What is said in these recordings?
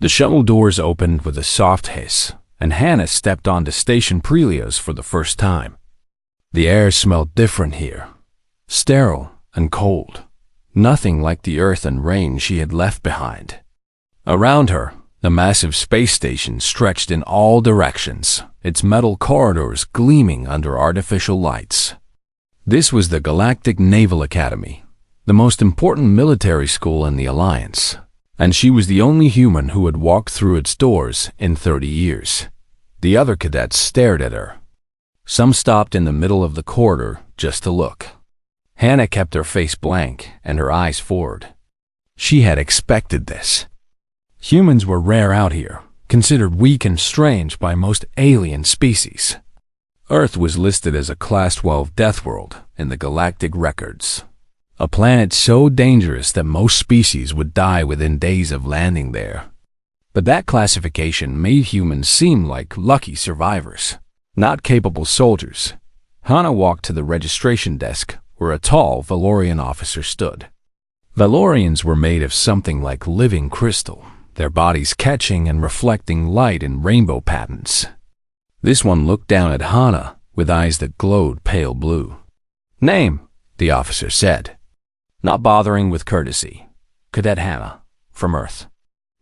The shuttle doors opened with a soft hiss, and Hannah stepped onto Station Prelios for the first time. The air smelled different here, sterile and cold, nothing like the earth and rain she had left behind. Around her, the massive space station stretched in all directions, its metal corridors gleaming under artificial lights. This was the Galactic Naval Academy, the most important military school in the Alliance, and she was the only human who had walked through its doors in 30 years. The other cadets stared at her. Some stopped in the middle of the corridor just to look. Hannah kept her face blank and her eyes forward. She had expected this. Humans were rare out here, considered weak and strange by most alien species. Earth was listed as a Class 12 Deathworld in the galactic records, a planet so dangerous that most species would die within days of landing there. But that classification made humans seem like lucky survivors, not capable soldiers. Hannah walked to the registration desk where a tall Valorian officer stood. Valorians were made of something like living crystal, their bodies catching and reflecting light in rainbow patterns. This one looked down at Hannah with eyes that glowed pale blue. "Name," the officer said, not bothering with courtesy. "Cadet Hannah, from Earth."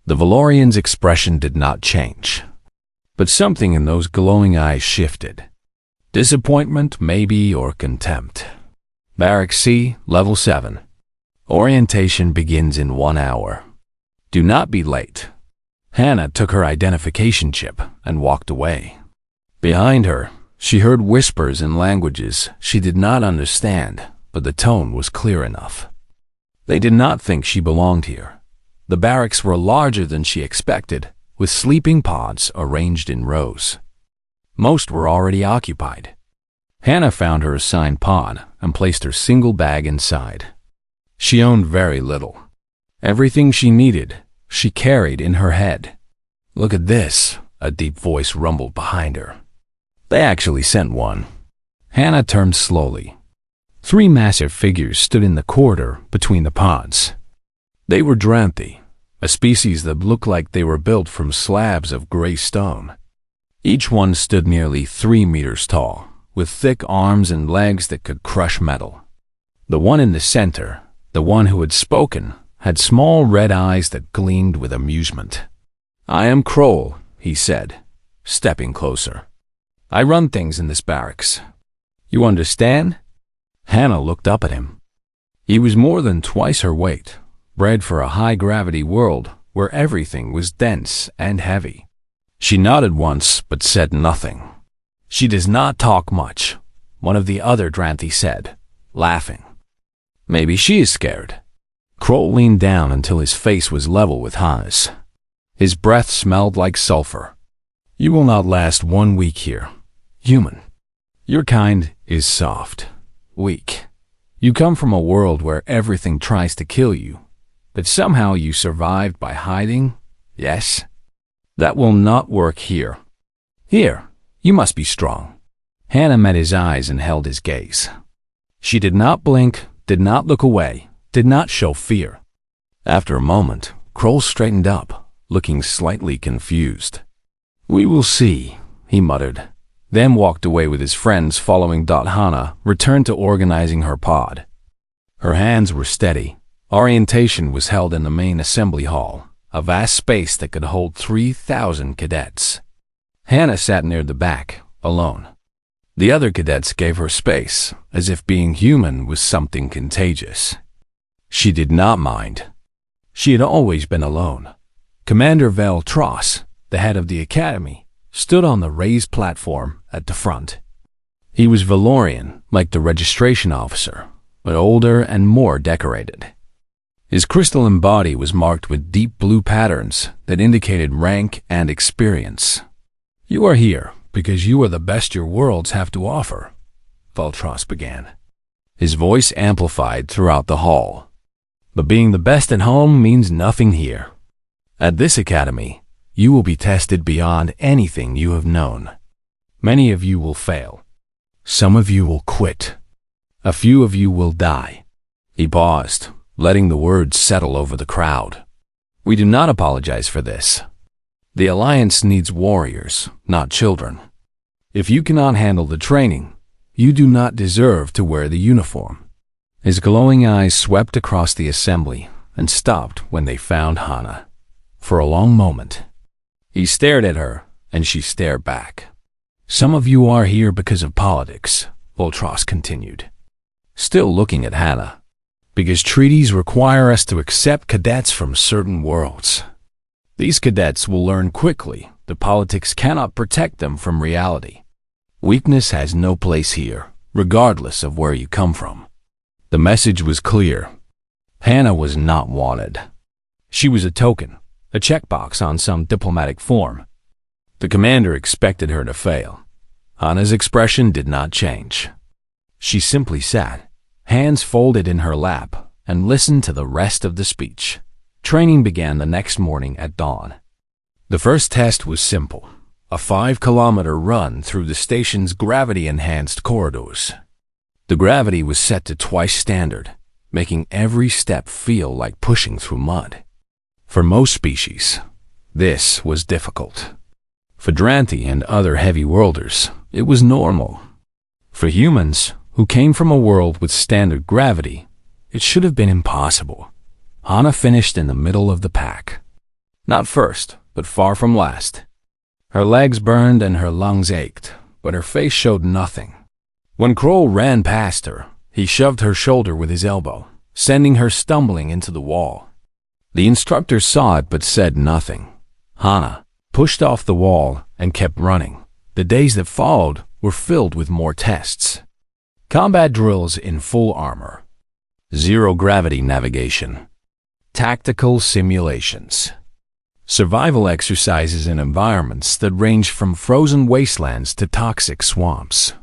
The Valorian's expression did not change, but something in those glowing eyes shifted. Disappointment, maybe, or contempt. "Barrack C, Level 7. Orientation begins in 1 hour. Do not be late." Hannah took her identification chip and walked away. Behind her, she heard whispers in languages she did not understand, but the tone was clear enough. They did not think she belonged here. The barracks were larger than she expected, with sleeping pods arranged in rows. Most were already occupied. Hannah found her assigned pod and placed her single bag inside. She owned very little. Everything she needed, she carried in her head. "Look at this," a deep voice rumbled behind her. They actually sent one. Hannah turned slowly. 3 massive figures stood in the corridor between the pods. They were Dranthi, a species that looked like they were built from slabs of gray stone. Each one stood nearly 3 meters tall, with thick arms and legs that could crush metal. The one in the center, the one who had spoken, had small red eyes that gleamed with amusement. "I am Kroll," he said, stepping closer. "I run things in this barracks. You understand?" Hannah looked up at him. He was more than twice her weight, bred for a high-gravity world where everything was dense and heavy. She nodded once but said nothing. "She does not talk much," one of the other Dranthi said, laughing. "Maybe she is scared." Kroll leaned down until his face was level with Hannah's. His breath smelled like sulfur. "You will not last 1 week here, human. Your kind is soft, weak. You come from a world where everything tries to kill you, but somehow you survived by hiding, yes? That will not work here. Here, you must be strong." Hannah met his eyes and held his gaze. She did not blink, did not look away, did not show fear. After a moment, Kroll straightened up, looking slightly confused. "We will see," he muttered, then walked away with his friends following. Hannah returned to organizing her pod. Her hands were steady. Orientation was held in the main assembly hall, a vast space that could hold 3,000 cadets. Hannah sat near the back, alone. The other cadets gave her space, as if being human was something contagious. She did not mind. She had always been alone. Commander Vel Tross, the head of the academy, stood on the raised platform at the front. He was Valorian, like the registration officer, but older and more decorated. His crystalline body was marked with deep blue patterns that indicated rank and experience. "You are here because you are the best your worlds have to offer," Valtros began. His voice amplified throughout the hall. "But being the best at home means nothing here. At this academy, you will be tested beyond anything you have known. Many of you will fail. Some of you will quit. A few of you will die." He paused, letting the words settle over the crowd. We do not apologize for this. The Alliance needs warriors, not children. If you cannot handle the training, you do not deserve to wear the uniform. His glowing eyes swept across the assembly and stopped when they found Hana. For a long moment, he stared at her, and she stared back. Some of you are here because of politics, Voltros continued, still looking at Hana. Because treaties require us to accept cadets from certain worlds. These cadets will learn quickly that politics cannot protect them from reality. Weakness has no place here, regardless of where you come from. The message was clear. Hana was not wanted. She was a token, a checkbox on some diplomatic form. The commander expected her to fail. Hana's expression did not change. She simply sat, hands folded in her lap, and listened to the rest of the speech. Training began the next morning at dawn. The first test was simple, a 5-kilometer run through the station's gravity-enhanced corridors. The gravity was set to twice standard, making every step feel like pushing through mud. For most species, this was difficult. For Dranthi and other heavy worlders, it was normal. For humans, who came from a world with standard gravity, it should have been impossible. Hana finished in the middle of the pack. Not first, but far from last. Her legs burned and her lungs ached, but her face showed nothing. When Kroll ran past her, he shoved her shoulder with his elbow, sending her stumbling into the wall. The instructor saw it but said nothing. Hana pushed off the wall and kept running. The days that followed were filled with more tests. Combat drills in full armor. Zero-gravity navigation. Tactical simulations. Survival exercises in environments that range from frozen wastelands to toxic swamps.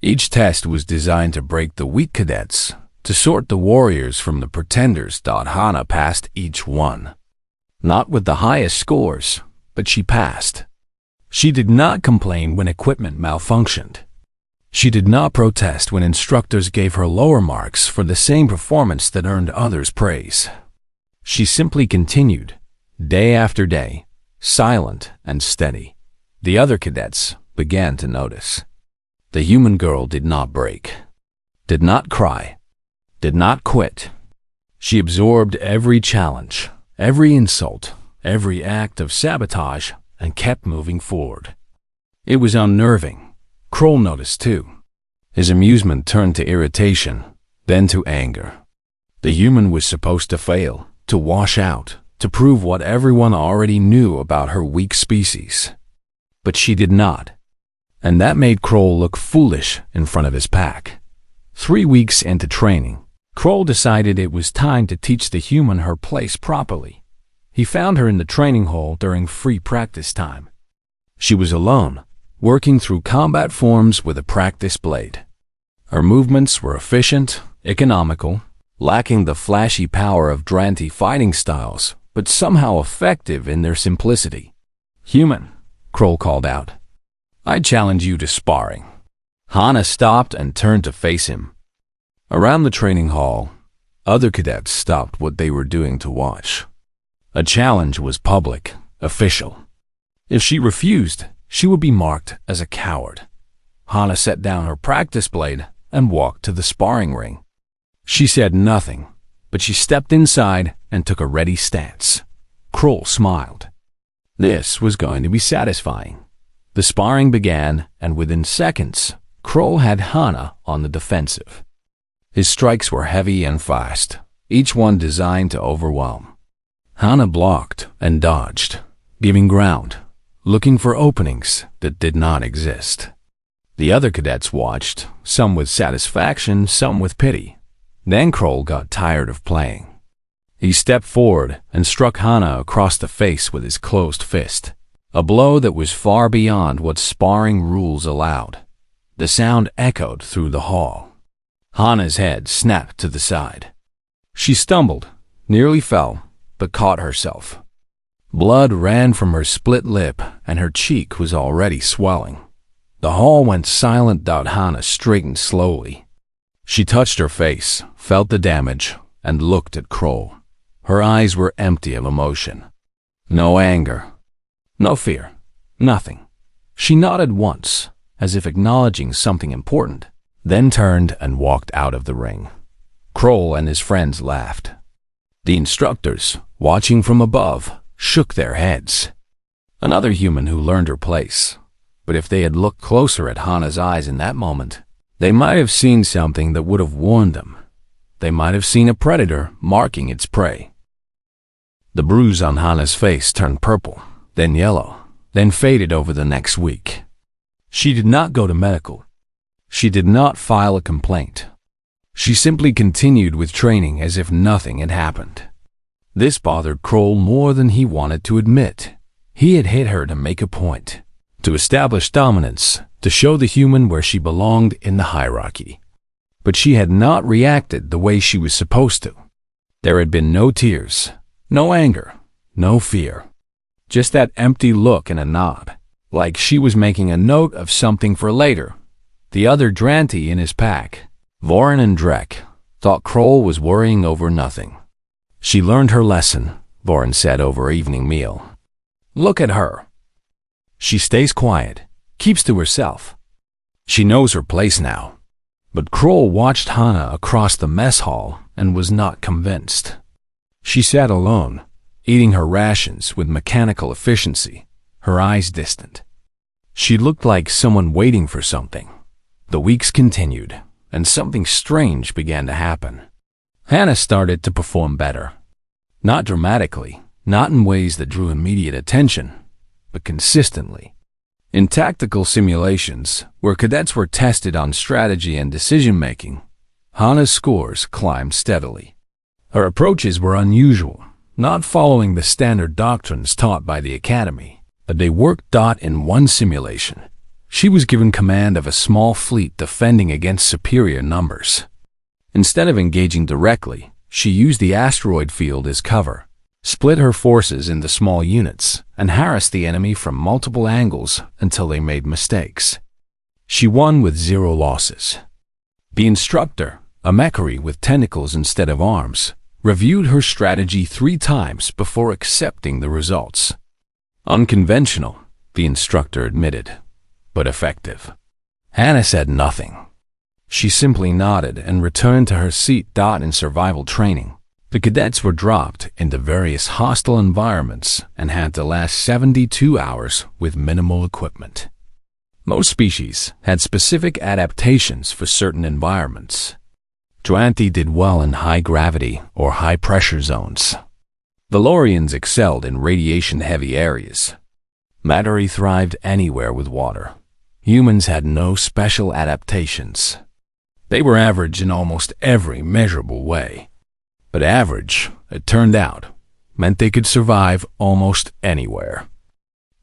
Each test was designed to break the weak cadets, to sort the warriors from the pretenders. Hana passed each one. Not with the highest scores, but she passed. She did not complain when equipment malfunctioned. She did not protest when instructors gave her lower marks for the same performance that earned others praise. She simply continued, day after day, silent and steady. The other cadets began to notice. The human girl did not break, did not cry, did not quit. She absorbed every challenge, every insult, every act of sabotage, and kept moving forward. It was unnerving. Kroll noticed too. His amusement turned to irritation, then to anger. The human was supposed to fail, to wash out, to prove what everyone already knew about her weak species. But she did not. And that made Kroll look foolish in front of his pack. 3 weeks into training, Kroll decided it was time to teach the human her place properly. He found her in the training hall during free practice time. She was alone, working through combat forms with a practice blade. Her movements were efficient, economical, lacking the flashy power of Dranthi fighting styles, but somehow effective in their simplicity. "Human," Kroll called out. "I challenge you to sparring." Hana stopped and turned to face him. Around the training hall, other cadets stopped what they were doing to watch. A challenge was public, official. If she refused, she would be marked as a coward. Hana set down her practice blade and walked to the sparring ring. She said nothing, but she stepped inside and took a ready stance. Kroll smiled. This was going to be satisfying. The sparring began, and within seconds, Kroll had Hana on the defensive. His strikes were heavy and fast, each one designed to overwhelm. Hana blocked and dodged, giving ground, looking for openings that did not exist. The other cadets watched, some with satisfaction, some with pity. Then Kroll got tired of playing. He stepped forward and struck Hana across the face with his closed fist, a blow that was far beyond what sparring rules allowed. The sound echoed through the hall. Hana's head snapped to the side. She stumbled, nearly fell, but caught herself. Blood ran from her split lip, and her cheek was already swelling. The hall went silent. Hana straightened slowly. She touched her face, felt the damage, and looked at Kroll. Her eyes were empty of emotion. No anger, no fear, nothing. She nodded once, as if acknowledging something important, then turned and walked out of the ring. Kroll and his friends laughed. The instructors, watching from above, shook their heads. Another human who learned her place. But if they had looked closer at Hana's eyes in that moment, they might have seen something that would have warned them. They might have seen a predator marking its prey. The bruise on Hana's face turned purple, then yellow, then faded over the next week. She did not go to medical. She did not file a complaint. She simply continued with training as if nothing had happened. This bothered Kroll more than he wanted to admit. He had hit her to make a point, to establish dominance, to show the human where she belonged in the hierarchy. But she had not reacted the way she was supposed to. There had been no tears, no anger, no fear. Just that empty look and a nod, like she was making a note of something for later. The other Dranti in his pack, Vorin and Drek, thought Kroll was worrying over nothing. She learned her lesson, Vorin said over evening meal. Look at her. She stays quiet, keeps to herself. She knows her place now. But Kroll watched Hana across the mess hall and was not convinced. She sat alone, eating her rations with mechanical efficiency, her eyes distant. She looked like someone waiting for something. The weeks continued, and something strange began to happen. Hana started to perform better. Not dramatically, not in ways that drew immediate attention, but consistently. In tactical simulations, where cadets were tested on strategy and decision-making, Hana's scores climbed steadily. Her approaches were unusual, not following the standard doctrines taught by the academy. A day worked. In one simulation, she was given command of a small fleet defending against superior numbers. Instead of engaging directly, she used the asteroid field as cover, split her forces into small units, and harassed the enemy from multiple angles until they made mistakes. She won with 0 losses. The instructor, a Mechari with tentacles instead of arms, reviewed her strategy 3 times before accepting the results. Unconventional, the instructor admitted, but effective. Hana said nothing. She simply nodded and returned to her seat. In survival training, the cadets were dropped into various hostile environments and had to last 72 hours with minimal equipment. Most species had specific adaptations for certain environments. Dranti did well in high-gravity or high-pressure zones. Valorians excelled in radiation-heavy areas. Matari thrived anywhere with water. Humans had no special adaptations. They were average in almost every measurable way. But average, it turned out, meant they could survive almost anywhere.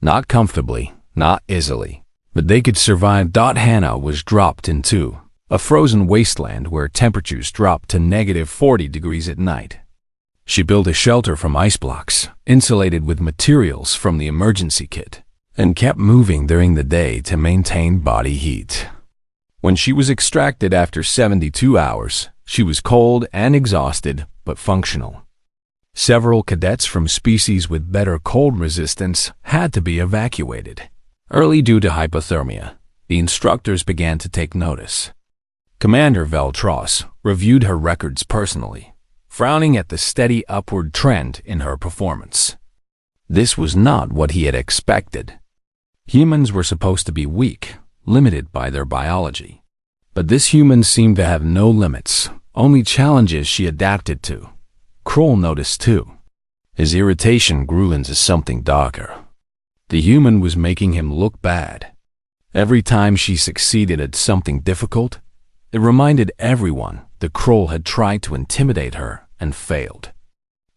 Not comfortably, not easily, but they could survive. Hana was dropped into a frozen wasteland where temperatures dropped to -40 degrees at night. She built a shelter from ice blocks, insulated with materials from the emergency kit, and kept moving during the day to maintain body heat. When she was extracted after 72 hours, she was cold and exhausted, but functional. Several cadets from species with better cold resistance had to be evacuated. Early due to hypothermia, the instructors began to take notice. Commander Veltros reviewed her records personally, frowning at the steady upward trend in her performance. This was not what he had expected. Humans were supposed to be weak, limited by their biology. But this human seemed to have no limits, only challenges she adapted to. Kroll noticed too. His irritation grew into something darker. The human was making him look bad. Every time she succeeded at something difficult, it reminded everyone that Kroll had tried to intimidate her and failed.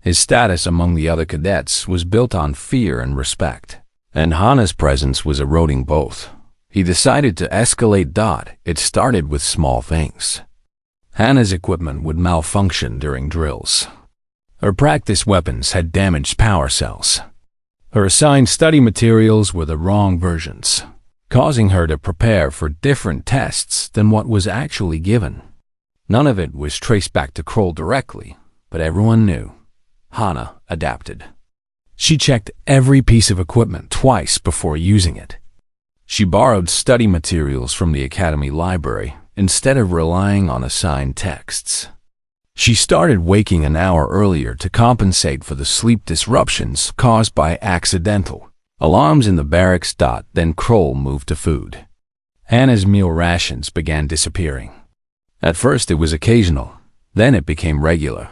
His status among the other cadets was built on fear and respect, and Hana's presence was eroding both. He decided to escalate. It started with small things. Hana's equipment would malfunction during drills. Her practice weapons had damaged power cells. Her assigned study materials were the wrong versions, causing her to prepare for different tests than what was actually given. None of it was traced back to Kroll directly, but everyone knew. Hana adapted. She checked every piece of equipment twice before using it. She borrowed study materials from the Academy library instead of relying on assigned texts. She started waking an hour earlier to compensate for the sleep disruptions caused by accidental alarms in the barracks. Then Kroll moved to food. Hana's meal rations began disappearing. At first it was occasional, then it became regular.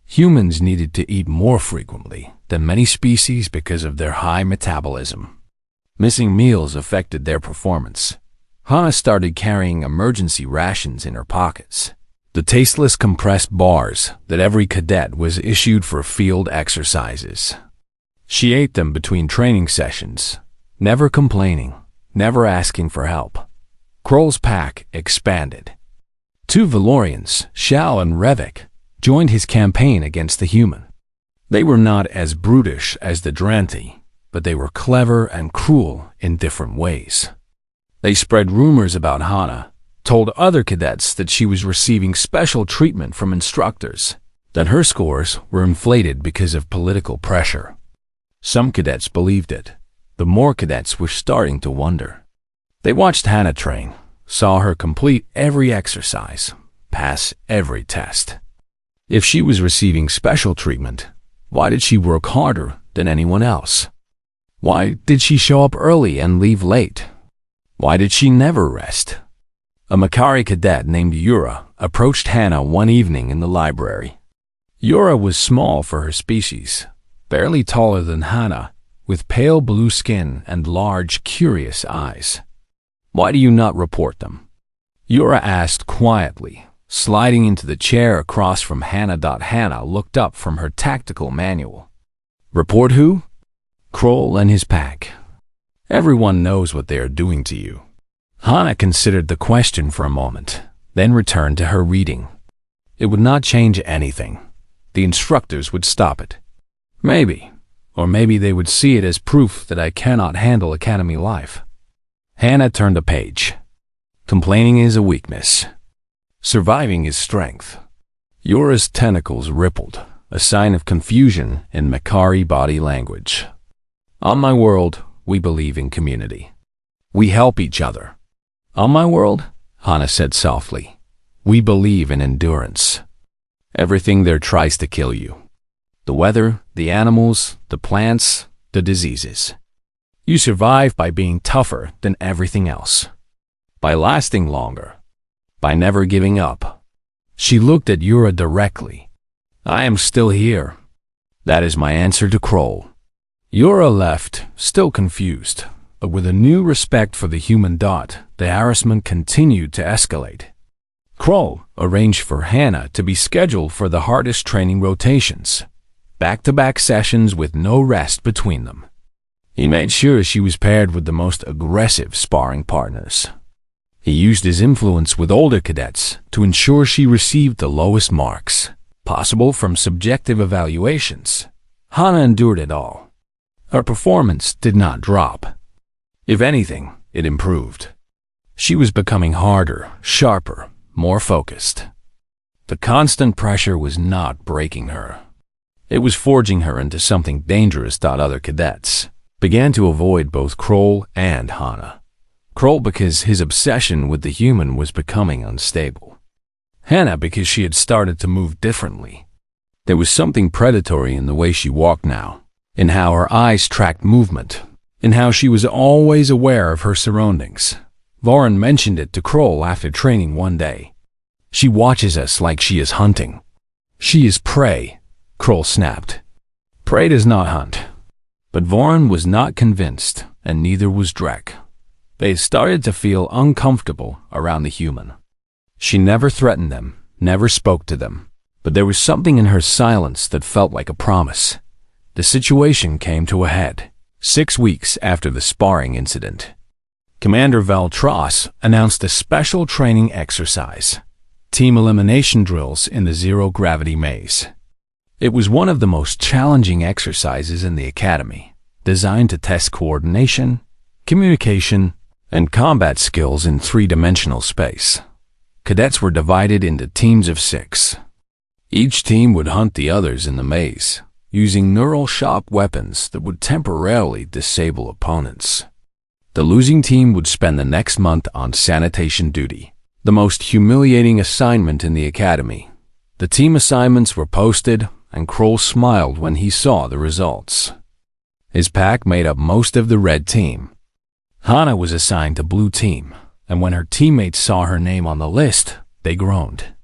Humans needed to eat more frequently than many species because of their high metabolism. Missing meals affected their performance. Hana started carrying emergency rations in her pockets, the tasteless compressed bars that every cadet was issued for field exercises. She ate them between training sessions, never complaining, never asking for help. Kroll's pack expanded. 2 Valorians, Shao and Revik, joined his campaign against the human. They were not as brutish as the Dranthi, but they were clever and cruel in different ways. They spread rumors about Hana, told other cadets that she was receiving special treatment from instructors, that her scores were inflated because of political pressure. Some cadets believed it. The more cadets were starting to wonder. They watched Hana train, saw her complete every exercise, pass every test. If she was receiving special treatment, why did she work harder than anyone else? Why did she show up early and leave late? Why did she never rest? A Makari cadet named Yura approached Hana one evening in the library. Yura was small for her species, barely taller than Hana, with pale blue skin and large, curious eyes. "Why do you not report them?" Yura asked quietly, sliding into the chair across from Hana. Hana looked up from her tactical manual. "Report who?" "Kroll and his pack. Everyone knows what they are doing to you." Hana considered the question for a moment, then returned to her reading. It would not change anything. The instructors would stop it. Maybe, or maybe they would see it as proof that I cannot handle academy life. Hana turned a page. Complaining is a weakness. Surviving is strength. Yura's tentacles rippled, a sign of confusion in Makari body language. On my world, we believe in community. We help each other. On my world, Hana said softly, we believe in endurance. Everything there tries to kill you. The weather, the animals, the plants, the diseases. You survive by being tougher than everything else. By lasting longer. By never giving up. She looked at Yura directly. I am still here. That is my answer to Kroll. Yura left, still confused, but with a new respect for the human. The harassment continued to escalate. Kroll arranged for Hana to be scheduled for the hardest training rotations, back-to-back sessions with no rest between them. He made sure she was paired with the most aggressive sparring partners. He used his influence with older cadets to ensure she received the lowest marks possible from subjective evaluations. Hana endured it all. Her performance did not drop. If anything, it improved. She was becoming harder, sharper, more focused. The constant pressure was not breaking her. It was forging her into something dangerous. Other cadets began to avoid both Kroll and Hana. Kroll because his obsession with the human was becoming unstable. Hana because she had started to move differently. There was something predatory in the way she walked now, in how her eyes tracked movement, in how she was always aware of her surroundings. Voran mentioned it to Kroll after training one day. She watches us like she is hunting. She is prey, Kroll snapped. Prey does not hunt. But Voran was not convinced, and neither was Drek. They started to feel uncomfortable around the human. She never threatened them, never spoke to them, but there was something in her silence that felt like a promise. The situation came to a head, 6 weeks after the sparring incident. Commander Valtros announced a special training exercise, team elimination drills in the zero-gravity maze. It was one of the most challenging exercises in the Academy, designed to test coordination, communication, and combat skills in three-dimensional space. Cadets were divided into teams of 6. Each team would hunt the others in the maze, using neural shock weapons that would temporarily disable opponents. The losing team would spend the next month on sanitation duty, the most humiliating assignment in the academy. The team assignments were posted, and Kroll smiled when he saw the results. His pack made up most of the red team. Hana was assigned to blue team, and when her teammates saw her name on the list, they groaned.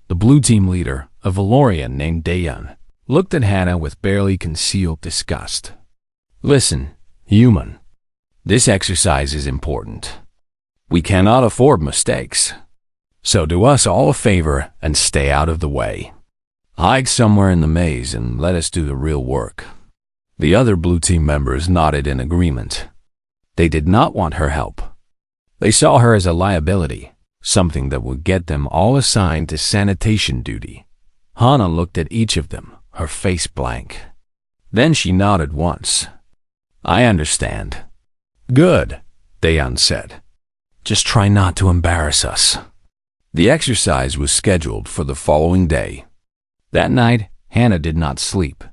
The blue team leader, a Valorian named Dayan, looked at Hana with barely concealed disgust. "Listen, human. This exercise is important. We cannot afford mistakes. So do us all a favor and stay out of the way. Hide somewhere in the maze and let us do the real work." The other blue team members nodded in agreement. They did not want her help. They saw her as a liability, something that would get them all assigned to sanitation duty. Hana looked at each of them, her face blank. Then she nodded once. "I understand." "Good," Dayan said. "Just try not to embarrass us." The exercise was scheduled for the following day. That night, Hana did not sleep.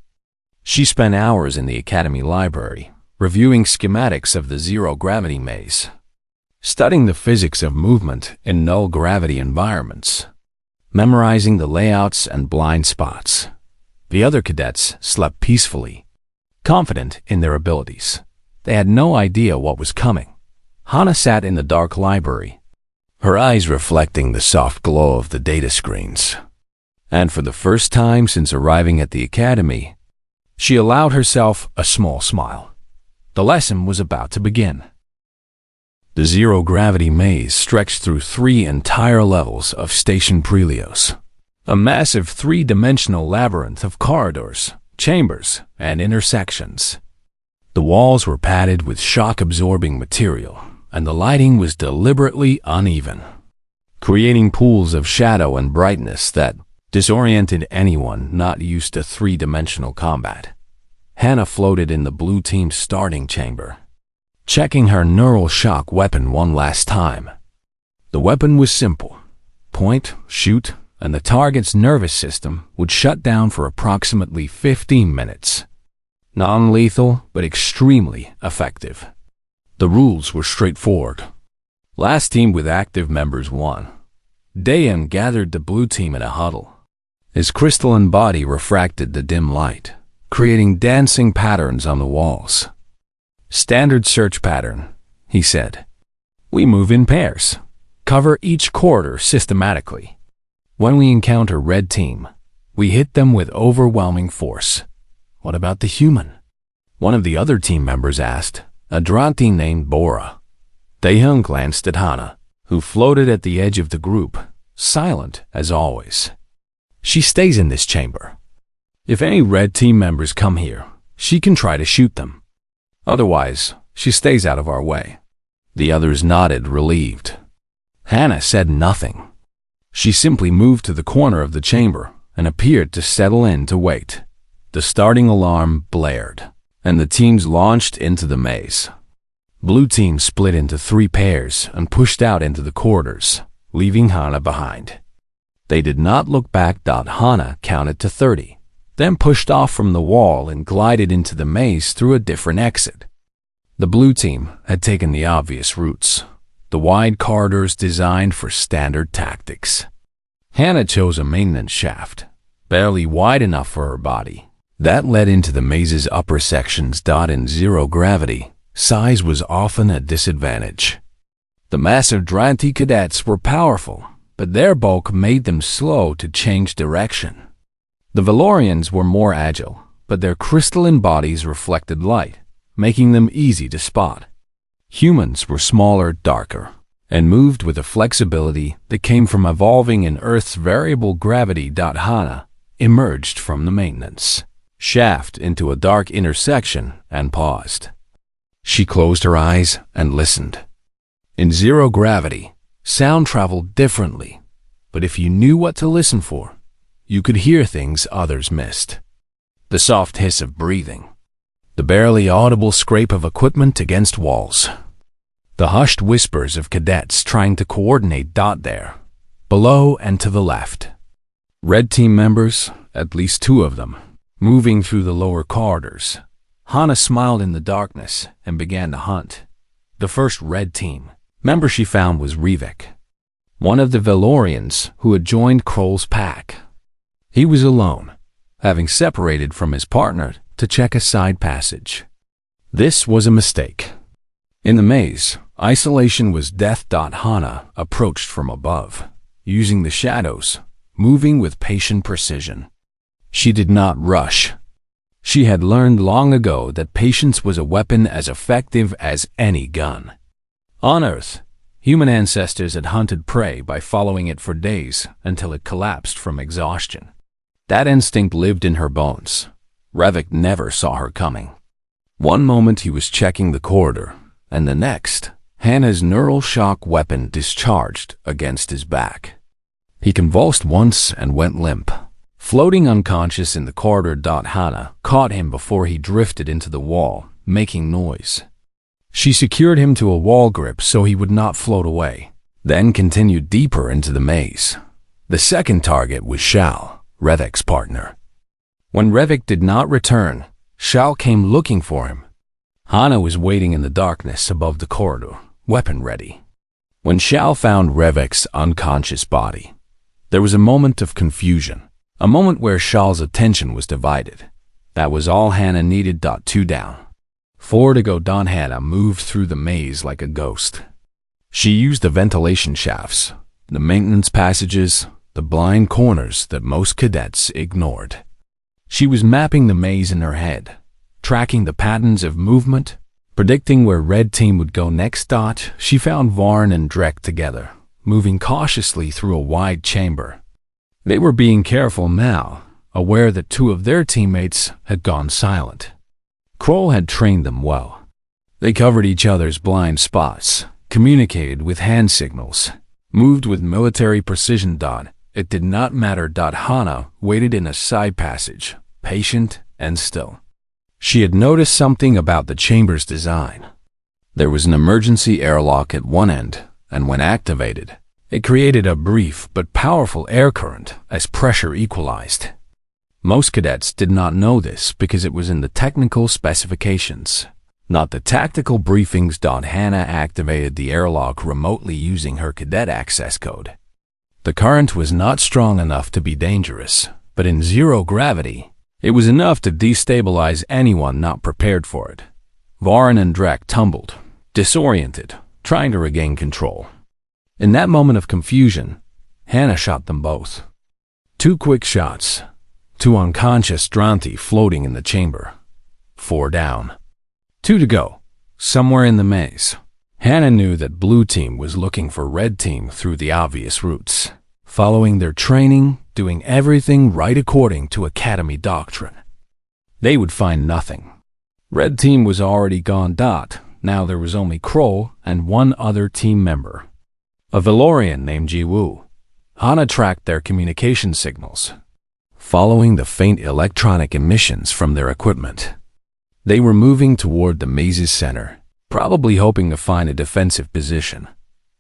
She spent hours in the academy library, reviewing schematics of the zero-gravity maze, studying the physics of movement in null-gravity environments, memorizing the layouts and blind spots. The other cadets slept peacefully, confident in their abilities. They had no idea what was coming. Hana sat in the dark library, her eyes reflecting the soft glow of the data screens. And for the first time since arriving at the academy, she allowed herself a small smile. The lesson was about to begin. The zero-gravity maze stretched through 3 entire levels of Station Prelios, a massive 3-dimensional labyrinth of corridors, chambers, and intersections. The walls were padded with shock-absorbing material, and the lighting was deliberately uneven, creating pools of shadow and brightness that disoriented anyone not used to 3-dimensional combat. Hana floated in the blue team's starting chamber, checking her neural shock weapon one last time. The weapon was simple. Point, shoot, and the target's nervous system would shut down for approximately 15 minutes. Non-lethal, but extremely effective. The rules were straightforward. Last team with active members won. Dayan gathered the blue team in a huddle. His crystalline body refracted the dim light, creating dancing patterns on the walls. "Standard search pattern," he said. "We move in pairs, cover each corridor systematically. When we encounter red team, we hit them with overwhelming force." "What about the human?" one of the other team members asked, a Dranti named Bora. Daehyun glanced at Hana, who floated at the edge of the group, silent as always. "She stays in this chamber. If any red team members come here, she can try to shoot them. Otherwise, she stays out of our way." The others nodded, relieved. Hana said nothing. She simply moved to the corner of the chamber and appeared to settle in to wait. The starting alarm blared, and the teams launched into the maze. Blue team split into 3 pairs and pushed out into the corridors, leaving Hana behind. They did not look back. Hana counted to 30, then pushed off from the wall and glided into the maze through a different exit. The blue team had taken the obvious routes, the wide corridors designed for standard tactics. Hana chose a maintenance shaft, barely wide enough for her body, that led into the maze's upper sections. In zero gravity, size was often a disadvantage. The massive Dranti cadets were powerful, but their bulk made them slow to change direction. The Valorians were more agile, but their crystalline bodies reflected light, making them easy to spot. Humans were smaller, darker, and moved with a flexibility that came from evolving in Earth's variable gravity. Hana emerged from the maintenance shaft into a dark intersection and paused. She closed her eyes and listened. In zero gravity, sound traveled differently, but if you knew what to listen for, you could hear things others missed. The soft hiss of breathing, the barely audible scrape of equipment against walls, the hushed whispers of cadets trying to coordinate. There, below and to the left, red team members, at least 2 of them, Moving through the lower corridors, Hana smiled in the darkness and began to hunt. The first red team member she found was Rivik, one of the Valorians who had joined Kroll's pack. He was alone, having separated from his partner to check a side passage. This was a mistake. In the maze, isolation was death. Hana approached from above, using the shadows, moving with patient precision. She did not rush. She had learned long ago that patience was a weapon as effective as any gun. On Earth, human ancestors had hunted prey by following it for days until it collapsed from exhaustion. That instinct lived in her bones. Revik never saw her coming. One moment he was checking the corridor, and the next, Hana's neural shock weapon discharged against his back. He convulsed once and went limp. Floating unconscious in the corridor. Hana caught him before he drifted into the wall, making noise. She secured him to a wall grip so he would not float away, then continued deeper into the maze. The second target was Shal, Revik's partner. When Revik did not return, Shal came looking for him. Hana was waiting in the darkness above the corridor, weapon ready. When Shal found Revik's unconscious body, there was a moment of confusion. A moment where Shal's attention was divided. That was all Hana needed. 2 down. 4 to go. Hana moved through the maze like a ghost. She used the ventilation shafts, the maintenance passages, the blind corners that most cadets ignored. She was mapping the maze in her head, tracking the patterns of movement, predicting where Red Team would go next. She found Varn and Drek together, moving cautiously through a wide chamber. They were being careful now, aware that 2 of their teammates had gone silent. Kroll had trained them well. They covered each other's blind spots, communicated with hand signals, moved with military precision. It did not matter. Hana waited in a side passage, patient and still. She had noticed something about the chamber's design. There was an emergency airlock at one end, and when activated, it created a brief but powerful air current as pressure equalized. Most cadets did not know this because it was in the technical specifications, not the tactical briefings. Hana activated the airlock remotely using her cadet access code. The current was not strong enough to be dangerous, but in zero gravity, it was enough to destabilize anyone not prepared for it. Varn and Drek tumbled, disoriented, trying to regain control. In that moment of confusion, Hana shot them both. 2 quick shots, 2 unconscious Dranti floating in the chamber. 4 down. 2 to go, somewhere in the maze. Hana knew that Blue Team was looking for Red Team through the obvious routes, following their training, doing everything right according to Academy doctrine. They would find nothing. Red Team was already gone. Now there was only Kroll and 1 other team member, a Valorian named Jiwoo. Hana tracked their communication signals, following the faint electronic emissions from their equipment. They were moving toward the maze's center, probably hoping to find a defensive position.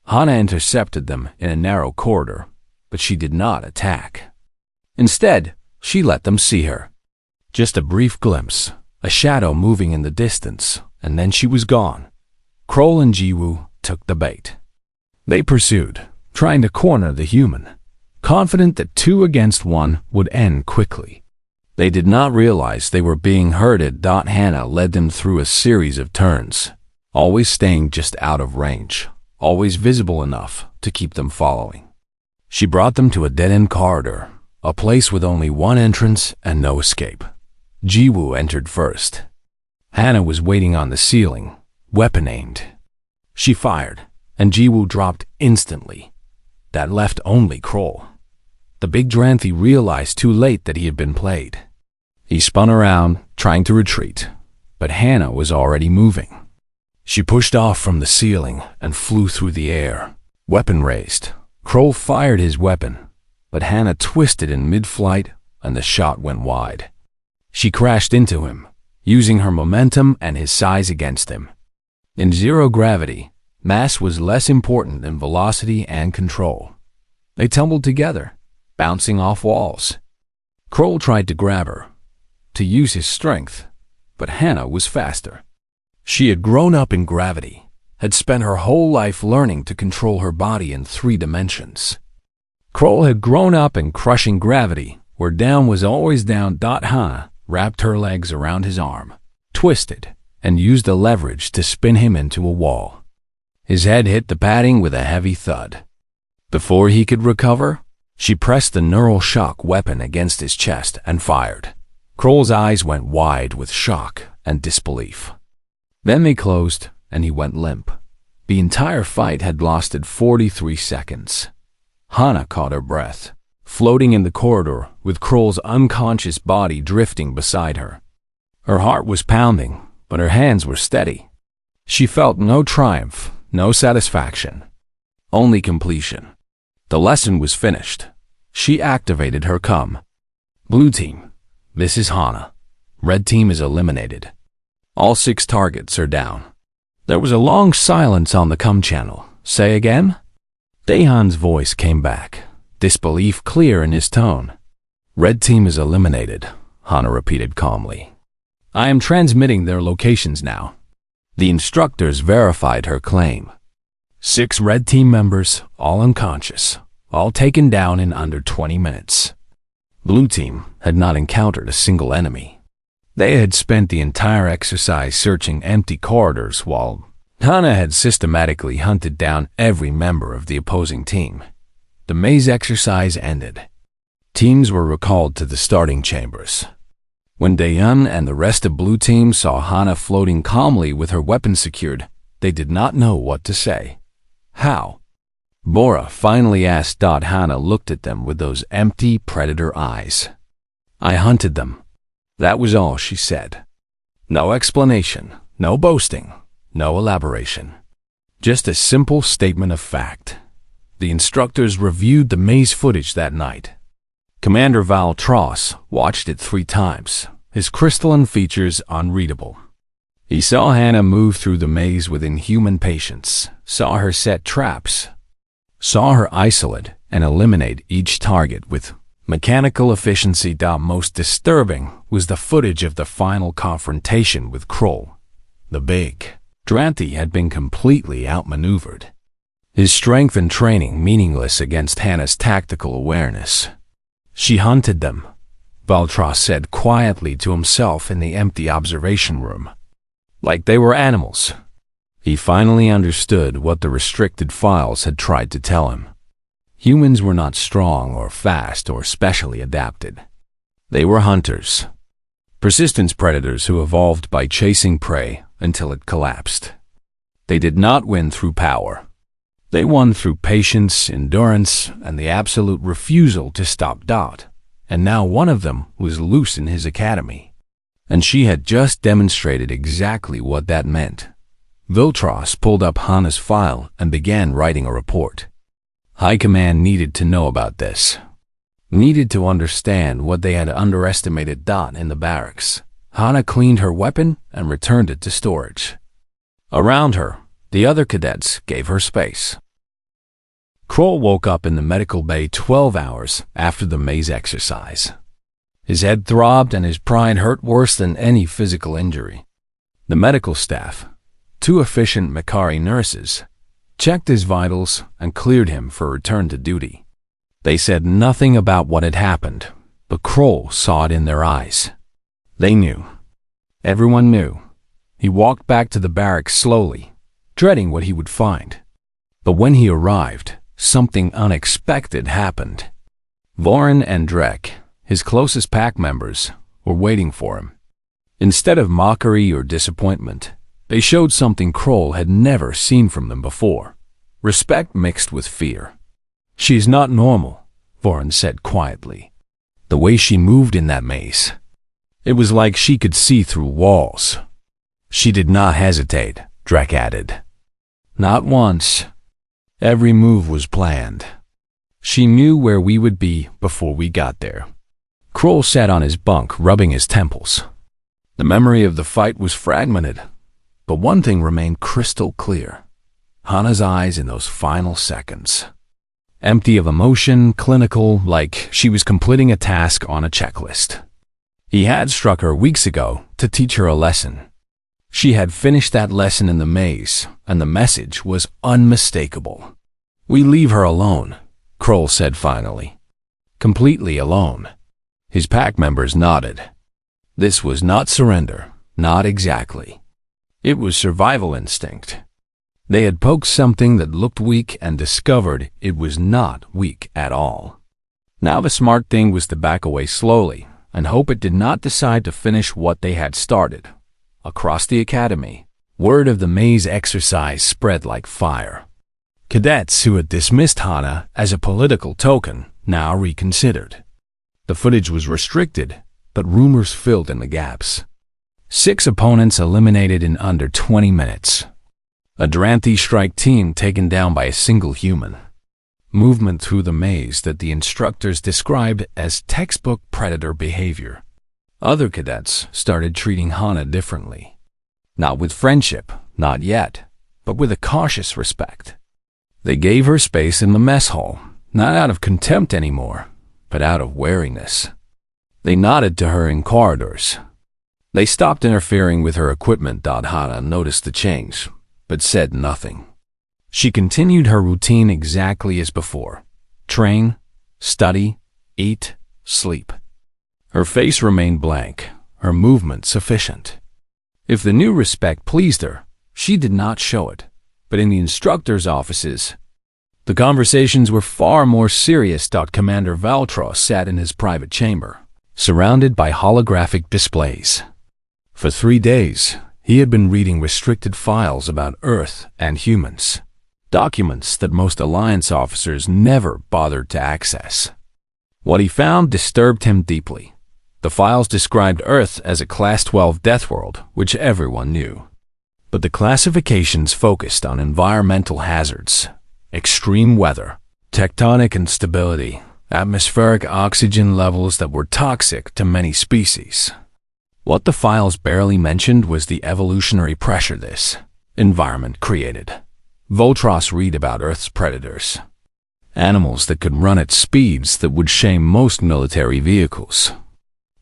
Hana intercepted them in a narrow corridor, but she did not attack. Instead, she let them see her. Just a brief glimpse, a shadow moving in the distance, and then she was gone. Kroll and Jiwoo took the bait. They pursued, trying to corner the human, confident that 2 against 1 would end quickly. They did not realize they were being herded. Hana led them through a series of turns, always staying just out of range, always visible enough to keep them following. She brought them to a dead-end corridor, a place with only 1 entrance and no escape. Jiwoo entered first. Hana was waiting on the ceiling, weapon aimed. She fired, and Jiwoo dropped instantly. That left only Kroll. The big Dranthi realized too late that he had been played. He spun around, trying to retreat, but Hana was already moving. She pushed off from the ceiling and flew through the air, weapon raised. Kroll fired his weapon, but Hana twisted in mid-flight and the shot went wide. She crashed into him, using her momentum and his size against him. In zero gravity, mass was less important than velocity and control. They tumbled together, bouncing off walls. Kroll tried to grab her, to use his strength, but Hannah was faster. She had grown up in gravity, had spent her whole life learning to control her body in 3 dimensions. Kroll had grown up in crushing gravity, where down was always down. Hannah wrapped her legs around his arm, twisted, and used the leverage to spin him into a wall. His head hit the padding with a heavy thud. Before he could recover, she pressed the neural shock weapon against his chest and fired. Kroll's eyes went wide with shock and disbelief. Then they closed, and he went limp. The entire fight had lasted 43 seconds. Hannah caught her breath, floating in the corridor with Kroll's unconscious body drifting beside her. Her heart was pounding, but her hands were steady. She felt no triumph, no satisfaction, only completion. The lesson was finished. She activated her comm. Blue team, this is Hannah. Red team is eliminated. All 6 targets are down. There was a long silence on the comm channel. Say again? Daehan's voice came back, disbelief clear in his tone. Red team is eliminated, Hannah repeated calmly. I am transmitting their locations now. The instructors verified her claim. 6 red team members, all unconscious, all taken down in under 20 minutes. Blue team had not encountered a single enemy. They had spent the entire exercise searching empty corridors while Hannah had systematically hunted down every member of the opposing team. The maze exercise ended. Teams were recalled to the starting chambers. When Daehan and the rest of Blue Team saw Hannah floating calmly with her weapon secured, they did not know what to say. How? Bora finally asked. Hannah looked at them with those empty predator eyes. I hunted them. That was all she said. No explanation, no boasting, no elaboration. Just a simple statement of fact. The instructors reviewed the maze footage that night. Commander Val Tross watched it 3 times, his crystalline features unreadable. He saw Hannah move through the maze with inhuman patience, saw her set traps, saw her isolate and eliminate each target with mechanical efficiency. Most disturbing was the footage of the final confrontation with Kroll. The big Dranthi had been completely outmaneuvered. His strength and training meaningless against Hannah's tactical awareness. She hunted them, Valtros said quietly to himself in the empty observation room. Like they were animals. He finally understood what the restricted files had tried to tell him. Humans were not strong or fast or specially adapted. They were hunters. Persistence predators who evolved by chasing prey until it collapsed. They did not win through power. They won through patience, endurance, and the absolute refusal to stop. And now one of them was loose in his academy. And she had just demonstrated exactly what that meant. Viltros pulled up Hannah's file and began writing a report. High Command needed to know about this. Needed to understand what they had underestimated. In the barracks, Hannah cleaned her weapon and returned it to storage. Around her, the other cadets gave her space. Kroll woke up in the medical bay 12 hours after the maze exercise. His head throbbed and his pride hurt worse than any physical injury. The medical staff, 2 efficient Makari nurses, checked his vitals and cleared him for return to duty. They said nothing about what had happened, but Kroll saw it in their eyes. They knew. Everyone knew. He walked back to the barracks slowly, dreading what he would find. But when he arrived, something unexpected happened. Voren and Drek, his closest pack members, were waiting for him. Instead of mockery or disappointment, they showed something Kroll had never seen from them before. Respect mixed with fear. She's not normal, Voren said quietly. The way she moved in that maze. It was like she could see through walls. She did not hesitate, Drek added. Not once. Every move was planned. She knew where we would be before we got there. Kroll sat on his bunk, rubbing his temples. The memory of the fight was fragmented, but one thing remained crystal clear. Hannah's eyes in those final seconds. Empty of emotion, clinical, like she was completing a task on a checklist. He had struck her weeks ago to teach her a lesson. She had finished that lesson in the maze, and the message was unmistakable. "We leave her alone," Kroll said finally. "Completely alone." His pack members nodded. This was not surrender, not exactly. It was survival instinct. They had poked something that looked weak and discovered it was not weak at all. Now the smart thing was to back away slowly and hope it did not decide to finish what they had started. Across the academy, word of the maze exercise spread like fire. Cadets who had dismissed Hana as a political token now reconsidered. The footage was restricted, but rumors filled in the gaps. 6 opponents eliminated in under 20 minutes. A Dranthi strike team taken down by a single human. Movement through the maze that the instructors described as textbook predator behavior. Other cadets started treating Hana differently. Not with friendship, not yet, but with a cautious respect. They gave her space in the mess hall, not out of contempt anymore, but out of wariness. They nodded to her in corridors. They stopped interfering with her equipment. Hana noticed the change, but said nothing. She continued her routine exactly as before. Train, study, eat, sleep. Her face remained blank, her movement sufficient. If the new respect pleased her, she did not show it. But in the instructors' offices, the conversations were far more serious. Commander Valtros sat in his private chamber, surrounded by holographic displays. For 3 days, he had been reading restricted files about Earth and humans, documents that most Alliance officers never bothered to access. What he found disturbed him deeply. The files described Earth as a Class 12 Deathworld, which everyone knew. But the classifications focused on environmental hazards, extreme weather, tectonic instability, atmospheric oxygen levels that were toxic to many species. What the files barely mentioned was the evolutionary pressure this environment created. Voltros read about Earth's predators, animals that could run at speeds that would shame most military vehicles,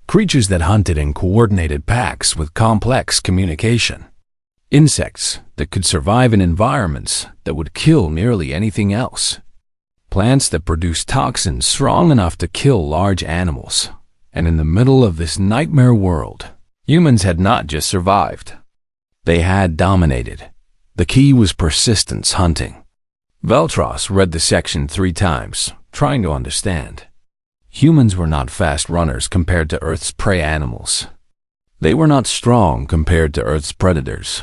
creatures that hunted in coordinated packs with complex communication, insects that could survive in environments that would kill nearly anything else, plants that produced toxins strong enough to kill large animals. And in the middle of this nightmare world, humans had not just survived. They had dominated. The key was persistence hunting. Veltros read the section 3 times, trying to understand. Humans were not fast runners compared to Earth's prey animals. They were not strong compared to Earth's predators.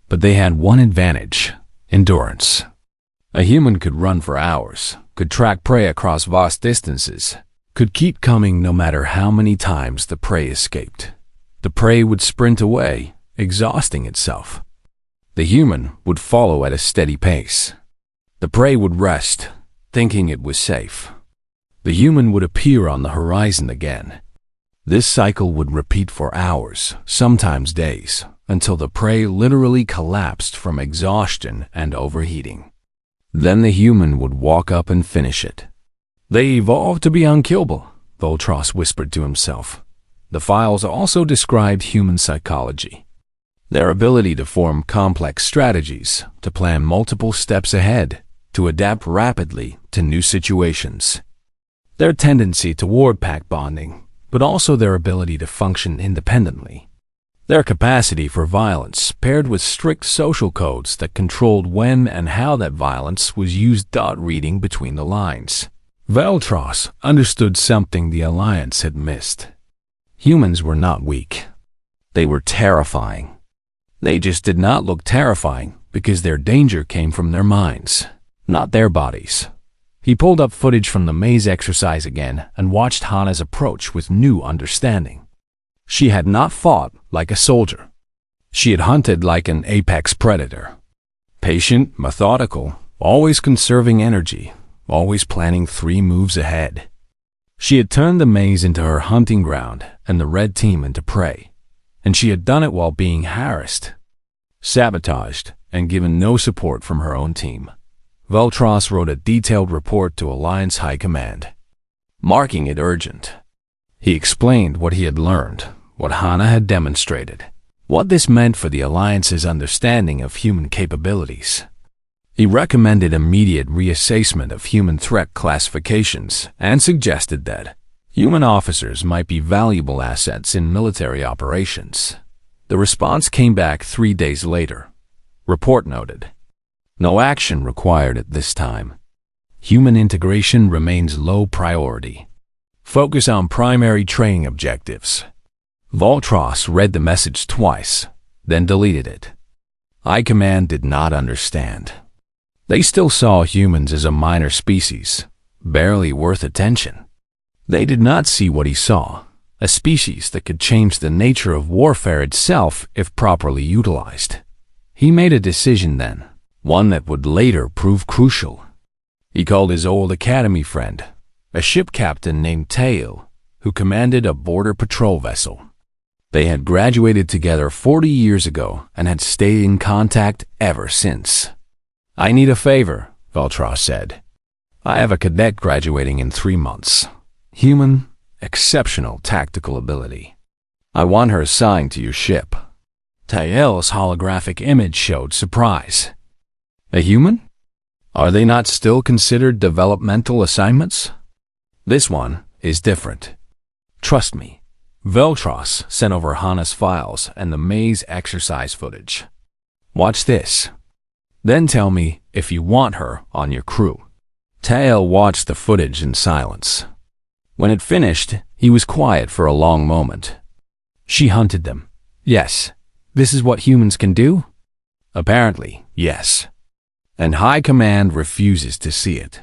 But they had one advantage: endurance. A human could run for hours, could track prey across vast distances, could keep coming no matter how many times the prey escaped. The prey would sprint away, exhausting itself. The human would follow at a steady pace. The prey would rest, thinking it was safe. The human would appear on the horizon again. This cycle would repeat for hours, sometimes days, until the prey literally collapsed from exhaustion and overheating. Then the human would walk up and finish it. They evolved to be unkillable, Voltros whispered to himself. The files also described human psychology. Their ability to form complex strategies, to plan multiple steps ahead, to adapt rapidly to new situations. Their tendency toward pack bonding, but also their ability to function independently. Their capacity for violence paired with strict social codes that controlled when and how that violence was used. Reading between the lines, Veltros understood something the Alliance had missed. Humans were not weak. They were terrifying. They just did not look terrifying because their danger came from their minds, not their bodies. He pulled up footage from the maze exercise again and watched Hana's approach with new understanding. She had not fought like a soldier. She had hunted like an apex predator. Patient, methodical, always conserving energy, always planning 3 moves ahead. She had turned the maze into her hunting ground and the red team into prey. And she had done it while being harassed, sabotaged, and given no support from her own team. Veltros wrote a detailed report to Alliance High Command, marking it urgent. He explained what he had learned, what Hannah had demonstrated, what this meant for the Alliance's understanding of human capabilities. He recommended immediate reassessment of human threat classifications and suggested that human officers might be valuable assets in military operations. The response came back 3 days later. Report noted, "No action required at this time. Human integration remains low priority. Focus on primary training objectives." Voltros read the message twice, then deleted it. High Command did not understand. They still saw humans as a minor species, barely worth attention. They did not see what he saw, a species that could change the nature of warfare itself if properly utilized. He made a decision then, one that would later prove crucial. He called his old academy friend, a ship captain named Tail, who commanded a border patrol vessel. They had graduated together 40 years ago and had stayed in contact ever since. "I need a favor," Voltros said. "I have a cadet graduating in 3 months. Human, exceptional tactical ability. I want her assigned to your ship." Tael's holographic image showed surprise. "A human? Are they not still considered developmental assignments?" "This one is different. Trust me." Voltros sent over Hannah's files and the maze exercise footage. "Watch this. Then tell me if you want her on your crew." Tael watched the footage in silence. When it finished, he was quiet for a long moment. "She hunted them. Yes. This is what humans can do?" "Apparently, yes. And High Command refuses to see it."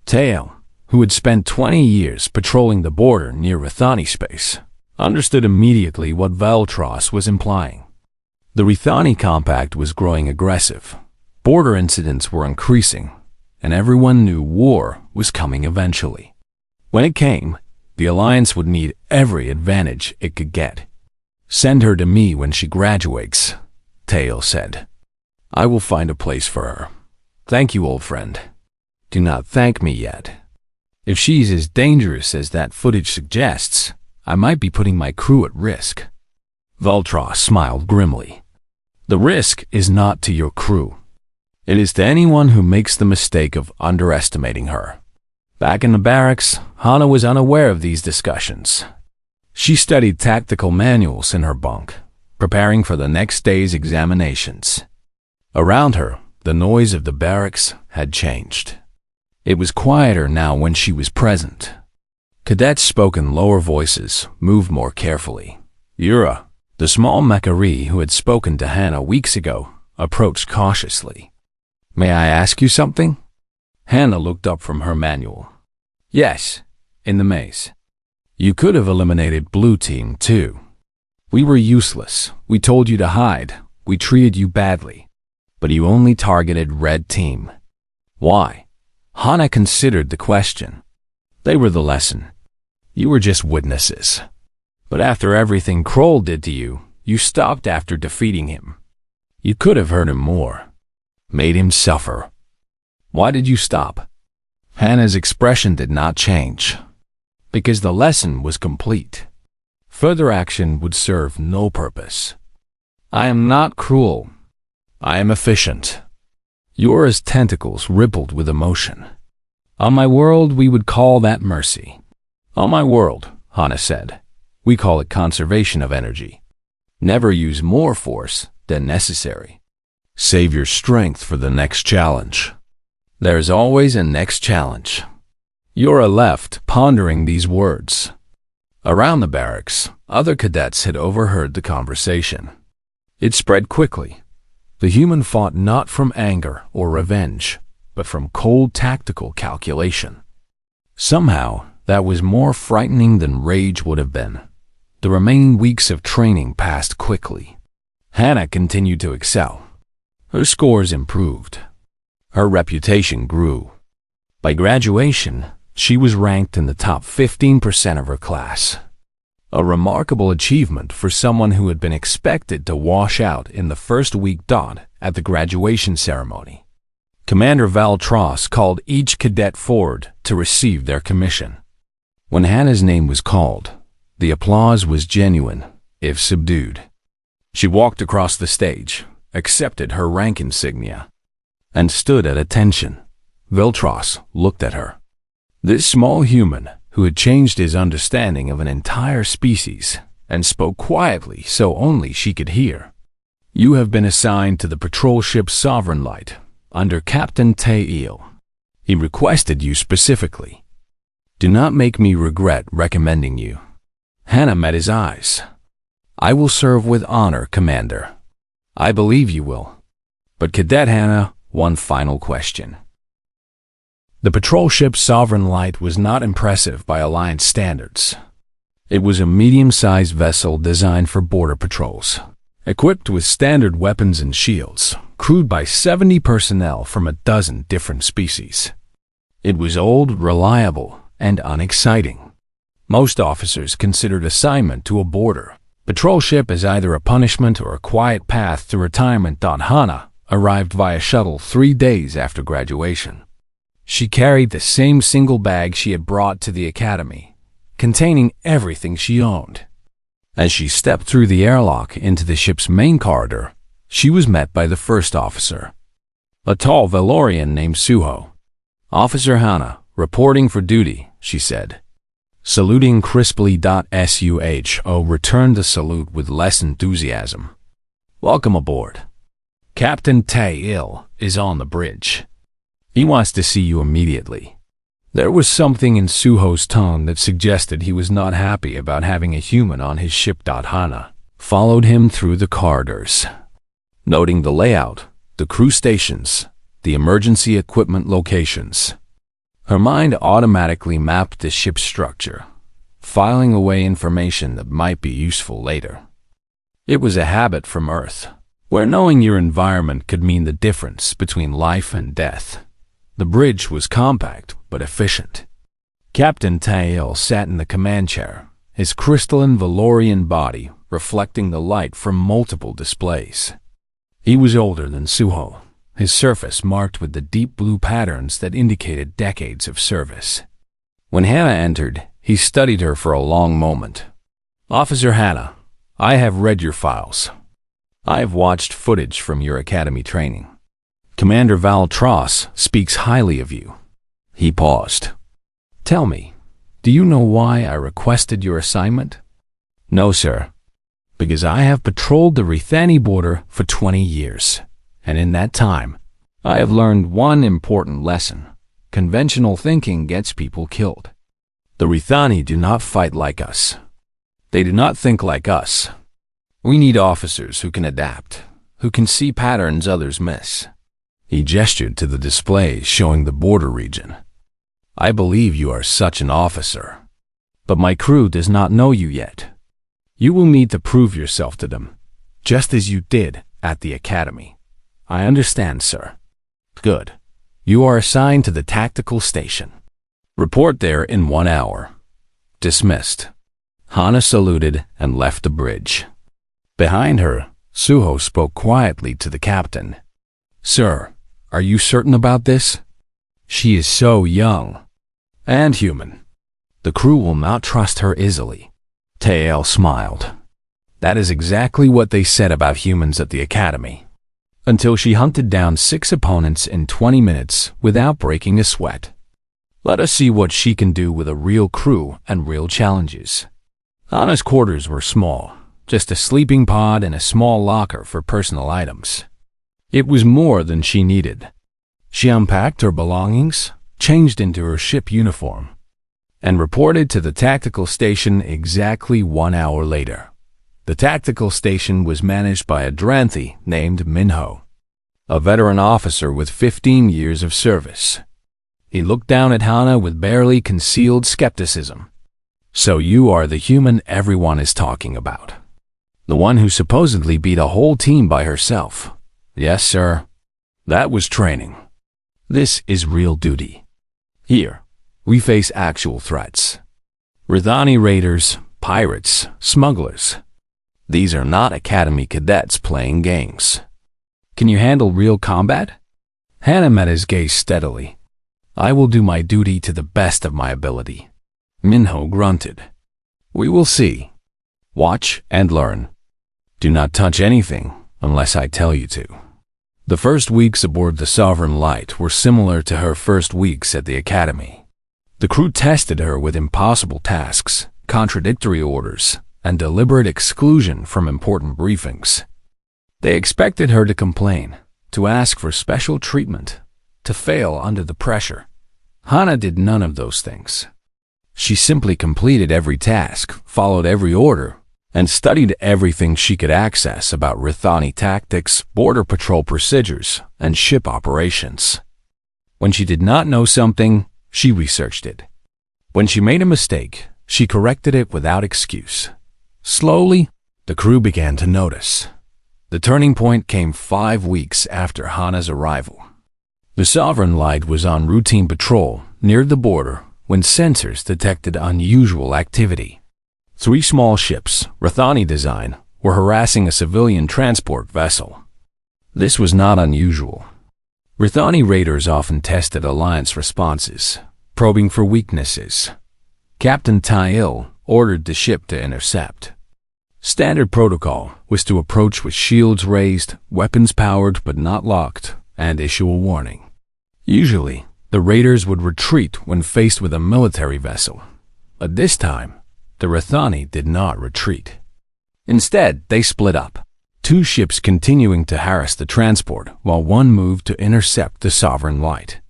Tael, who had spent 20 years patrolling the border near Rithani space, understood immediately what Voltros was implying. The Rithani Compact was growing aggressive. Border incidents were increasing, and everyone knew war was coming eventually. When it came, the Alliance would need every advantage it could get. "Send her to me when she graduates," Tael said. "I will find a place for her. Thank you, old friend. Do not thank me yet. If she's as dangerous as that footage suggests, I might be putting my crew at risk." Voltros smiled grimly. "The risk is not to your crew. It is to anyone who makes the mistake of underestimating her." Back in the barracks, Hannah was unaware of these discussions. She studied tactical manuals in her bunk, preparing for the next day's examinations. Around her, the noise of the barracks had changed. It was quieter now when she was present. Cadets spoke in lower voices, moved more carefully. Yura, the small Mechari who had spoken to Hannah weeks ago, approached cautiously. "May I ask you something?" Hannah looked up from her manual. "Yes, in the maze. You could have eliminated Blue Team, too. We were useless. We told you to hide. We treated you badly. But you only targeted Red Team. Why?" Hannah considered the question. "They were the lesson. You were just witnesses. But after everything Kroll did to you, you stopped after defeating him. You could have hurt him more. Made him suffer. Why did you stop?" Hannah's expression did not change. "Because the lesson was complete. Further action would serve no purpose. I am not cruel. I am efficient." Yura's tentacles rippled with emotion. "On my world, we would call that mercy." "On my world," Hannah said, "we call it conservation of energy. Never use more force than necessary. Save your strength for the next challenge. There's always a next challenge." Yura left, pondering these words. Around the barracks, other cadets had overheard the conversation. It spread quickly. The human fought not from anger or revenge, but from cold tactical calculation. Somehow, that was more frightening than rage would have been. The remaining weeks of training passed quickly. Hannah continued to excel. Her scores improved. Her reputation grew. By graduation, she was ranked in the top 15% of her class. A remarkable achievement for someone who had been expected to wash out in the first week dot at the graduation ceremony. Commander Voltros called each cadet forward to receive their commission. When Hannah's name was called, The applause was genuine, if subdued. She walked across the stage, accepted her rank insignia, and stood at attention. Viltros looked at her. This small human, who had changed his understanding of an entire species, and spoke quietly so only she could hear. You have been assigned to the patrol ship Sovereign Light, under Captain Tail. He requested you specifically. Do not make me regret recommending you. Hannah met his eyes. I will serve with honor, Commander. I believe you will. But Cadet Hannah, one final question. The patrol ship Sovereign Light was not impressive by Alliance standards. It was a medium-sized vessel designed for border patrols, equipped with standard weapons and shields, crewed by 70 personnel from a dozen different species. It was old, reliable, and unexciting. Most officers considered assignment to a border patrol ship as either a punishment or a quiet path to retirement. Hannah arrived via shuttle 3 days after graduation. She carried the same single bag she had brought to the academy, containing everything she owned. As she stepped through the airlock into the ship's main corridor, she was met by the first officer, a tall Valorian named Suho. Officer Hannah, reporting for duty, she said. Saluting crisply. Suho returned the salute with less enthusiasm. Welcome aboard. Captain Tail is on the bridge. He wants to see you immediately. There was something in Suho's tone that suggested he was not happy about having a human on his ship. Hannah followed him through the corridors, noting the layout, the crew stations, the emergency equipment locations. Her mind automatically mapped the ship's structure, filing away information that might be useful later. It was a habit from Earth, where knowing your environment could mean the difference between life and death. The bridge was compact but efficient. Captain Tail sat in the command chair, his crystalline Valorian body reflecting the light from multiple displays. He was older than Suho, his surface marked with the deep blue patterns that indicated decades of service. When Hannah entered, he studied her for a long moment. Officer Hannah, I have read your files. I have watched footage from your academy training. Commander Viltros speaks highly of you. He paused. Tell me, do you know why I requested your assignment? No, sir. Because I have patrolled the Rithani border for 20 years, and in that time, I have learned one important lesson. Conventional thinking gets people killed. The Rithani do not fight like us. They do not think like us. We need officers who can adapt, who can see patterns others miss. He gestured to the displays showing the border region. I believe you are such an officer, but my crew does not know you yet. You will need to prove yourself to them, just as you did at the academy. I understand, sir. Good. You are assigned to the tactical station. Report there in 1 hour. Dismissed. Hannah saluted and left the bridge. Behind her, Suho spoke quietly to the captain. Sir, are you certain about this? She is so young and human. The crew will not trust her easily. Tael smiled. That is exactly what they said about humans at the academy. Until she hunted down 6 opponents in 20 minutes without breaking a sweat. Let us see what she can do with a real crew and real challenges. Anna's quarters were small, just a sleeping pod and a small locker for personal items. It was more than she needed. She unpacked her belongings, changed into her ship uniform, and reported to the tactical station exactly 1 hour later. The tactical station was managed by a Dranthi named Minho, a veteran officer with 15 years of service. He looked down at Hannah with barely concealed skepticism. So you are the human everyone is talking about. The one who supposedly beat a whole team by herself. Yes, sir. That was training. This is real duty. Here, we face actual threats. Rithani raiders, pirates, smugglers. These are not academy cadets playing games. Can you handle real combat? Hannah met his gaze steadily. I will do my duty to the best of my ability. Minho grunted. We will see. Watch and learn. Do not touch anything unless I tell you to. The first weeks aboard the Sovereign Light were similar to her first weeks at the Academy. The crew tested her with impossible tasks, contradictory orders, and deliberate exclusion from important briefings. They expected her to complain, to ask for special treatment, to fail under the pressure. Hana did none of those things. She simply completed every task, followed every order, and studied everything she could access about Rithani tactics, border patrol procedures, and ship operations. When she did not know something, she researched it. When she made a mistake, she corrected it without excuse. Slowly, the crew began to notice. The turning point came 5 weeks after Hana's arrival. The Sovereign Light was on routine patrol near the border when sensors detected unusual activity. 3 small ships, Rithani design, were harassing a civilian transport vessel. This was not unusual. Rithani raiders often tested Alliance responses, probing for weaknesses. Captain Tail ordered the ship to intercept. Standard protocol was to approach with shields raised, weapons powered but not locked, and issue a warning. Usually, the raiders would retreat when faced with a military vessel. But this time, the Rithani did not retreat. Instead, they split up, 2 ships continuing to harass the transport while one moved to intercept the Sovereign Light.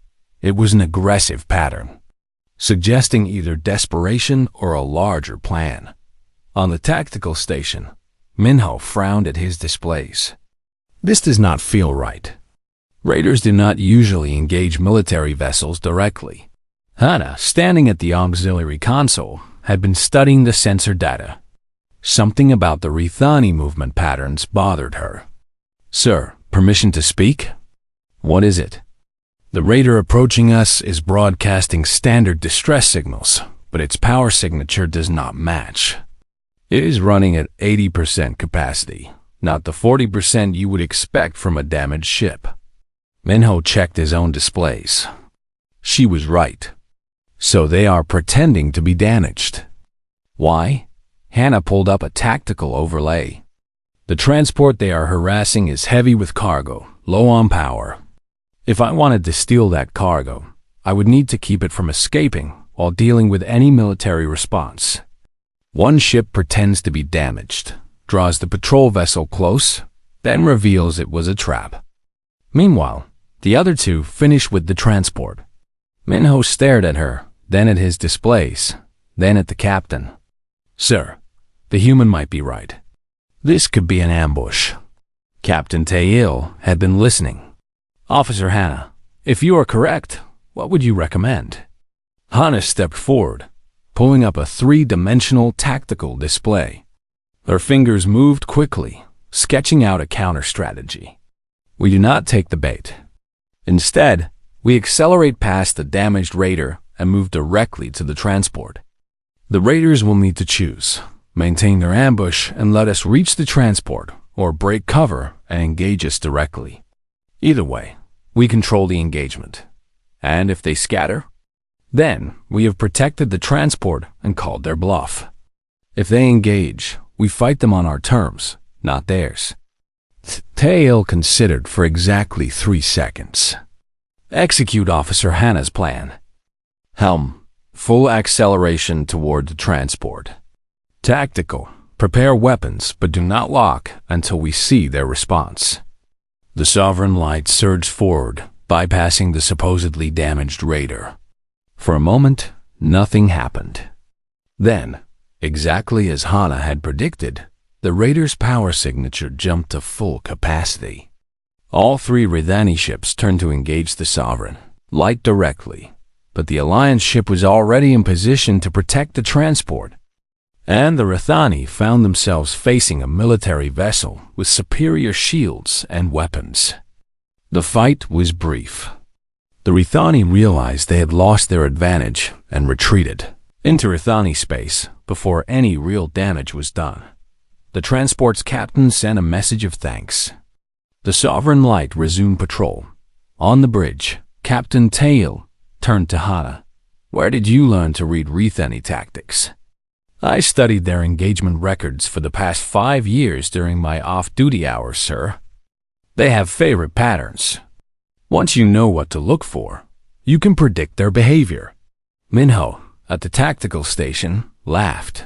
It was an aggressive pattern, suggesting either desperation or a larger plan. On the tactical station, Minho frowned at his displays. This does not feel right. Raiders do not usually engage military vessels directly. Hana, standing at the auxiliary console, had been studying the sensor data. Something about the Rithani movement patterns bothered her. "Sir, permission to speak?" "What is it?" "The raider approaching us is broadcasting standard distress signals, but its power signature does not match. It is running at 80% capacity, not the 40% you would expect from a damaged ship." Minho checked his own displays. She was right. So they are pretending to be damaged. Why? Hana pulled up a tactical overlay. The transport they are harassing is heavy with cargo, low on power. If I wanted to steal that cargo, I would need to keep it from escaping while dealing with any military response. One ship pretends to be damaged, draws the patrol vessel close, then reveals it was a trap. Meanwhile, the other 2 finish with the transport. Minho stared at her, then at his displays, then at the captain. "Sir, the human might be right. This could be an ambush." Captain Tail had been listening. "Officer Hana, if you are correct, what would you recommend?" Hana stepped forward, pulling up a 3-dimensional tactical display. Her fingers moved quickly, sketching out a counter-strategy. "We do not take the bait. Instead, we accelerate past the damaged raider and move directly to the transport. The raiders will need to choose, maintain their ambush and let us reach the transport, or break cover and engage us directly. Either way, we control the engagement. And if they scatter, then we have protected the transport and called their bluff. If they engage, we fight them on our terms, not theirs." Tail considered for exactly 3 seconds. "Execute Officer Hana's plan. Helm, full acceleration toward the transport. Tactical, prepare weapons but do not lock until we see their response." The Sovereign Light surged forward, bypassing the supposedly damaged raider. For a moment, nothing happened. Then, exactly as Hana had predicted, the raider's power signature jumped to full capacity. All 3 Rithani ships turned to engage the Sovereign Light directly, but the Alliance ship was already in position to protect the transport, and the Rithani found themselves facing a military vessel with superior shields and weapons. The fight was brief. The Rithani realized they had lost their advantage and retreated into Rithani space before any real damage was done. The transport's captain sent a message of thanks. The Sovereign Light resumed patrol. On the bridge, Captain Tail turned to Hana. "Where did you learn to read Rithani tactics?" I studied their engagement records for the past 5 years during my off-duty hours, sir. They have favorite patterns. Once you know what to look for, you can predict their behavior. Minho, at the tactical station, laughed.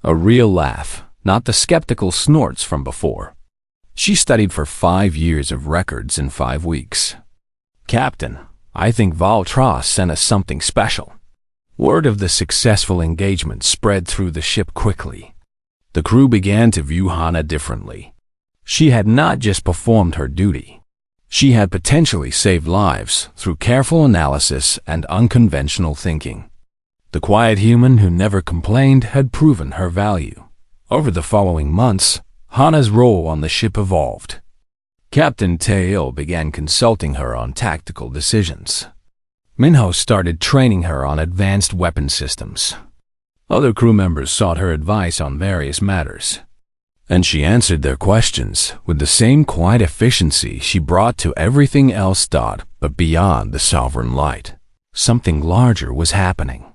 A real laugh, not the skeptical snorts from before. She studied for 5 years of records in 5 weeks. Captain, I think Valtras sent us something special. Word of the successful engagement spread through the ship quickly. The crew began to view Hana differently. She had not just performed her duty. She had potentially saved lives through careful analysis and unconventional thinking. The quiet human who never complained had proven her value. Over the following months, Hana's role on the ship evolved. Captain Tail began consulting her on tactical decisions. Minho started training her on advanced weapon systems. Other crew members sought her advice on various matters, and she answered their questions with the same quiet efficiency she brought to everything else. But beyond the sovereign light, something larger was happening.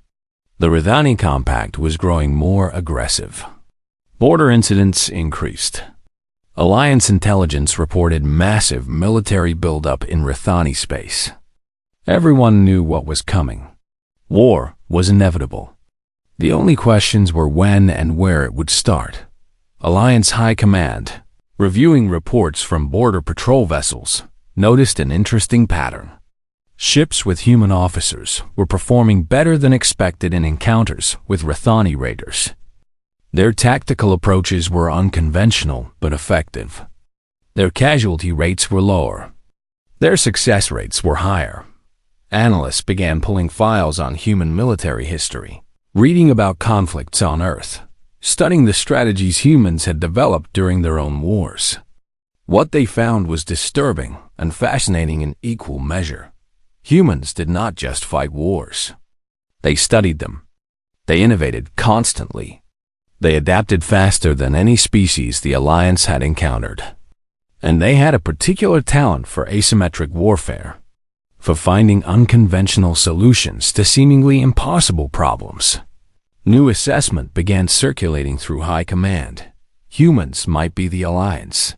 The Ridhani Compact was growing more aggressive. Border incidents increased. Alliance intelligence reported massive military buildup in Rithani space. Everyone knew what was coming. War was inevitable. The only questions were when and where it would start. Alliance High Command, reviewing reports from border patrol vessels, noticed an interesting pattern. Ships with human officers were performing better than expected in encounters with Rithani raiders. Their tactical approaches were unconventional but effective. Their casualty rates were lower. Their success rates were higher. Analysts began pulling files on human military history, reading about conflicts on Earth, studying the strategies humans had developed during their own wars. What they found was disturbing and fascinating in equal measure. Humans did not just fight wars. They studied them. They innovated constantly. They adapted faster than any species the Alliance had encountered. And they had a particular talent for asymmetric warfare, for finding unconventional solutions to seemingly impossible problems. New assessment began circulating through High Command. Humans might be the Alliance.